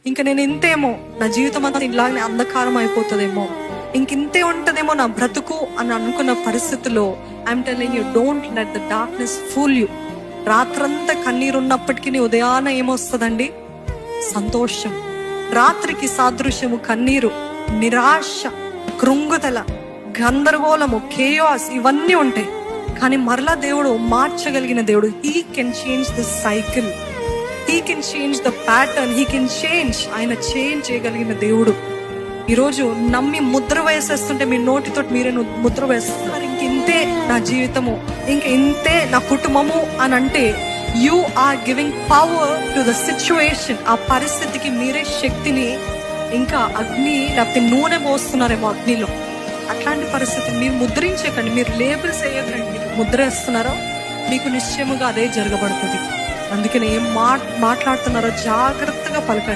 ఇంకా నేను ఇంతేమో, నా జీవితం అంతా ఇలాగే అంధకారం అయిపోతుందేమో, ఇంకింతే ఉంటదేమో నా బ్రతుకు అని అనుకున్న పరిస్థితిలో I'm telling you, don't let the darkness fool you. రాత్రంతా కన్నీరు ఉన్నప్పటికీ ఉదయాన ఏమొస్తుందండి? సంతోషం. రాత్రికి సాదృశ్యము కన్నీరు, నిరాశ, కృంగుదల, గందరగోళము, కేయాస్ ఇవన్నీ ఉంటాయి. కానీ మరలా దేవుడు మార్చగలిగిన దేవుడు. He can change the cycle, he can change the pattern, he can change. ఆయన చేంజ్ చేయగలిగిన దేవుడు. ఈరోజు నమ్మి ముద్ర వేసేస్తుంటే మీ నోటితో మీరే ముద్ర వేస్తున్నారు. ఇంతే నా జీవితము, ఇంతే నా కుటుంబము అని అంటే you are giving power to the situation. ఆ పరిస్థితికి మీరే శక్తిని, ఇంకా అగ్ని లేకపోతే నూనె పోస్తున్నారేమో అగ్నిలో. అట్లాంటి పరిస్థితి మీరు ముద్రించకండి, మీరు లేబుల్స్ వేయకండి. మీరు ముద్ర వేస్తున్నారో మీకు నిశ్చయముగా అదే జరగబడుతుంది. అందుకని ఏం మాట్లాడుతున్నారో జాగ్రత్తగా పలకండి.